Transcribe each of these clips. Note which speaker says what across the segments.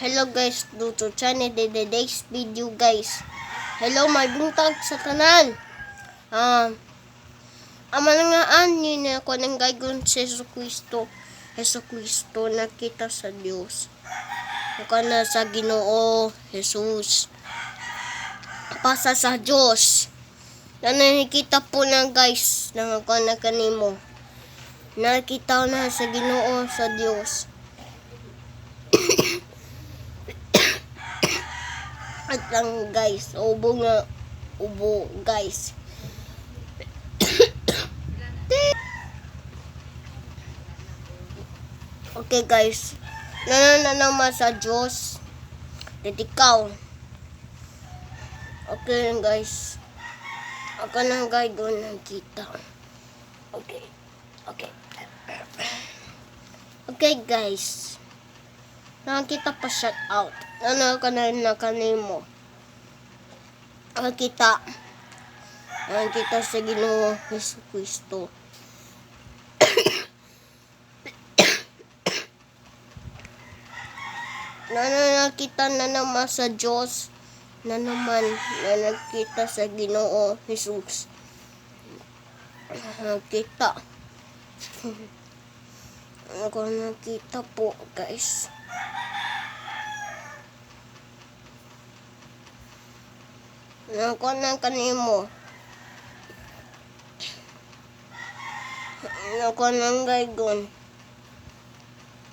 Speaker 1: Hello guys, dito channel the next video guys. Hello may buntag sa tanan. Amanangaan ni na ko nang gaygon sa Hesus Kristo nakita sa Dios. Kana sa Ginoo Jesus. Pasa sa Dios. Nakikita po na guys, nangakana kanimo. Nakita na sa Ginoo sa Dios. At lang guys, ubo guys. Okay guys, nananama sa Diyos. Titikaw. Okay guys. Ako nang guide doon nakita. Okay. Okay guys. Nakita pa shout out. Ka na kanimo. Nakita sa Ginoo Hesus Kristo. Nakita na naman sa Diyos na naman na nakita sa Ginoo Jesus. Nakita. Ako nakita po guys. Ako na kanimo. Ako nang gaygon.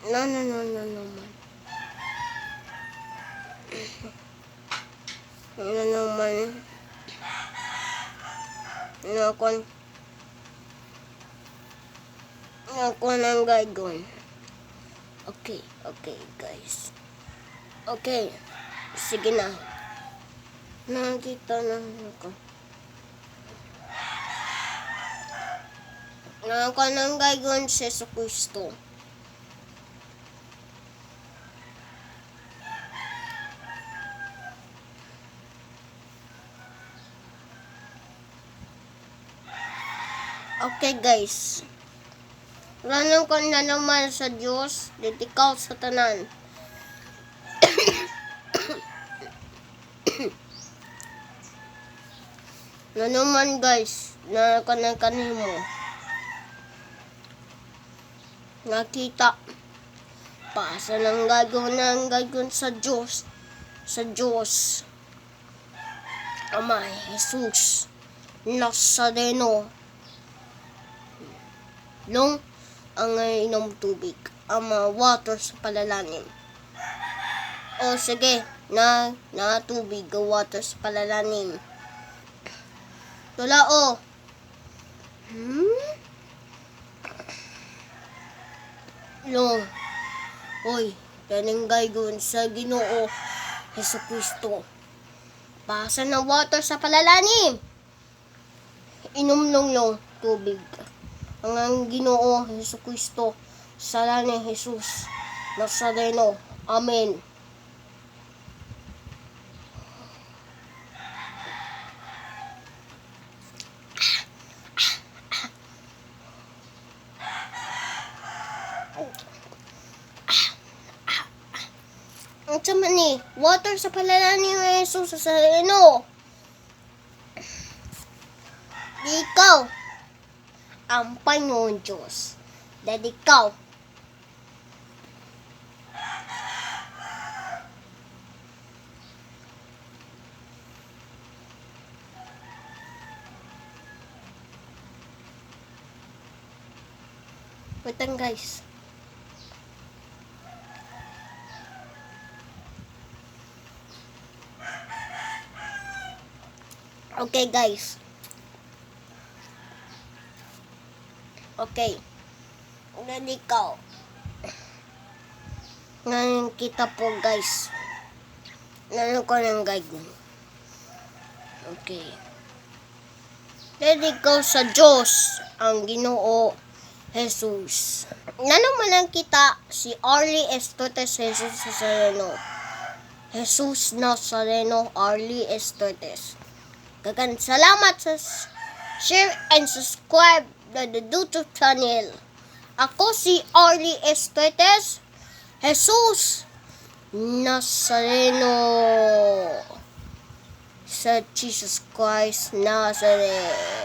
Speaker 1: No naman. Ano naman? Ako nang gaygon. Okay guys. Okay. Sige na. Nakita na ako. Ako nang gaygon sa Hesus Kristo. Okay guys. Ranong ko na naman sa Diyos, ditikaw sa tanan. Na naman guys, na kanimo. Nakita. Pasa ng gagawin sa Diyos. Sa Diyos. Ama, Jesus. Nazareno. Long ang inom tubig. Water sa palalalim. O sige, na tubig, water sa palalalim. Tulao. Long. Oy, kaning gaygon sa Ginoo Hesus Kristo. Pasa ng water sa palalalim. Inom long tubig. Ang Ginoo Hesus Kristo sa ngalan ni Jesus Nazareno. Amen. Ang sama ni water sa palalalim ni Jesus Nazareno. Ikaw ang Panginoon Diyos. Dahil ikaw. Wait lang guys. Okay guys. Okay. Ngayon ikaw. Ngayon kita po guys. Ngayon ko ng gaygon. Okay. Ngayon ikaw sa Diyos ang Ginoo Jesus. Naman lang kita si Arlie Estortes Jesus Nazareno. Jesus Nazareno Arlie Estortes. Kagan salamat sa share and subscribe na the YouTube channel. Ako si Arlie Estortes. Jesus Nazareno. Sa Jesus Christ Nazareth.